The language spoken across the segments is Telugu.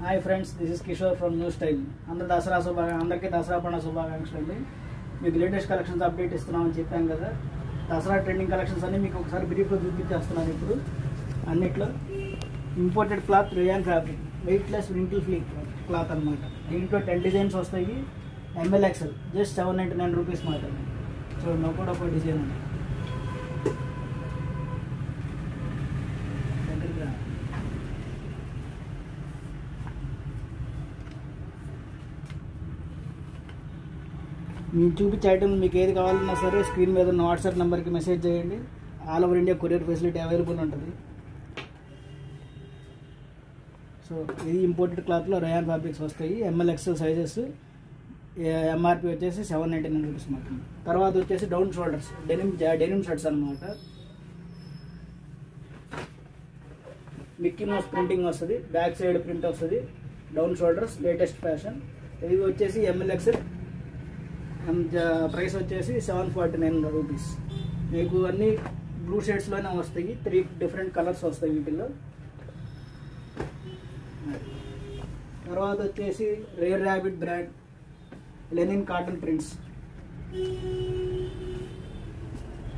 Hi friends, this is Kishore from new style. అందరికీ దసరా పండుగ శుభాకాంక్షలు అండి. మీకు లేటెస్ట్ కలెక్షన్స్ అప్డేట్ ఇస్తున్నామని చెప్పాను కదా. దసరా ట్రెండింగ్ కలెక్షన్స్ అన్ని మీకు ఒకసారి బ్రీఫ్గా చూపించేస్తున్నాను. ఇప్పుడు అన్నిట్లో imported cloth rayon fabric, weightless wrinkle free cloth అనమాట. దీంట్లో 10 డిజైన్స్ వస్తాయి. MLXL జస్ట్ 799 రూపీస్ మాత్రమే. చూడండి, ఒక డిజైన్ ఉంది. మీరు చూపించే ఐటమ్ మీకు ఏది కావాలన్నా సరే స్క్రీన్ మీద ఉన్న వాట్సాప్ నెంబర్కి మెసేజ్ చేయండి. All over India courier facility available ఉంటుంది. సో ఇది ఇంపోర్టెడ్ క్లాత్లో రేయాన్ ఫ్యాబ్రిక్స్ వస్తాయి. MLXL sizes. MRP వచ్చేసి 799 రూపీస్ మాత్రమే. తర్వాత వచ్చేసి డౌన్ షోల్డర్స్ డెనిమ్ షర్ట్స్ అనమాట. మిక్కీ మౌస్ ప్రింటింగ్ వస్తుంది, బ్యాక్ సైడ్ ప్రింట్ వస్తుంది. Down shoulders latest fashion. ఇది వచ్చేసి MLXL. ప్రైస్ వచ్చేసి 749 రూపీస్. మీకు అన్ని బ్లూ షేడ్స్లోనే వస్తాయి. 3 డిఫరెంట్ కలర్స్ వస్తాయి వీటిల్లో. తర్వాత వచ్చేసి rare rabbit brand linen cotton prints.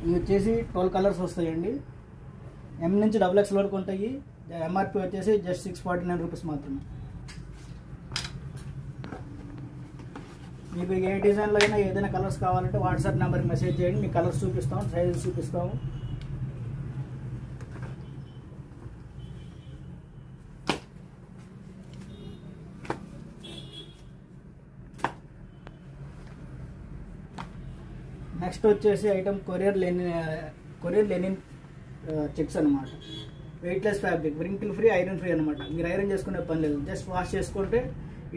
ఇవి వచ్చేసి 12 కలర్స్ వస్తాయండి. M నుంచి XXL వరకు ఉంటాయి. MRP వచ్చేసి జస్ట్ 649 రూపీస్ మాత్రమే. మీకు ఏ డిజైన్లో అయినా ఏదైనా కలర్స్ కావాలంటే వాట్సాప్ నెంబర్కి మెసేజ్ చేయండి. మీకు కలర్స్ చూపిస్తాం, సైజెస్ చూపిస్తాము. నెక్స్ట్ వచ్చేసి ఐటమ్ కొరియర్ లెనిన్ చెక్స్ అనమాట. Weightless fabric, wrinkle free, iron free అనమాట. మీరు ఐరన్ చేసుకునే పని లేదు. జస్ట్ వాష్ చేసుకుంటే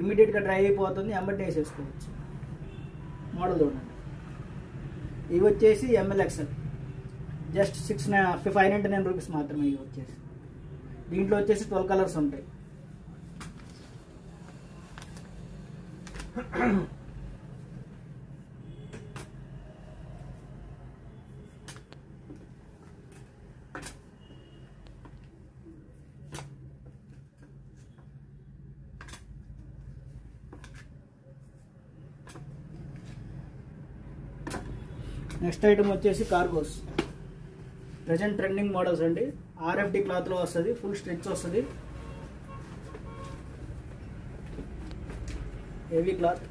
ఇమ్మీడియట్గా డ్రై అయిపోతుంది. ఎంబటే వేసేసుకోవచ్చు. మోడల్ చూడండి. ఇవి వచ్చేసి MLXL జస్ట్ 599 రూపీస్ మాత్రమే. ఇవి వచ్చేసి దీంట్లో వచ్చేసి 12 కలర్స్ ఉంటాయి. నెక్స్ట్ ఐటమ్ వచ్చేసి కార్గోస్. ప్రజెంట్ ట్రెండింగ్ మోడల్స్ అండి. RFD క్లాత్లో వస్తుంది. ఫుల్ స్ట్రెచ్ వస్తుంది. Heavy cloth.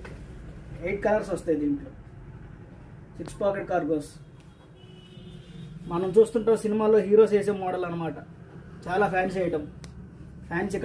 8 కలర్స్ వస్తాయి దీంట్లో. 6 పాకెట్ కార్గోస్. మనం చూస్తుంటాం సినిమాలో హీరోస్ వేసే మోడల్ అనమాట. చాలా ఫ్యాన్సీ ఐటమ్. ఫ్యాన్సీ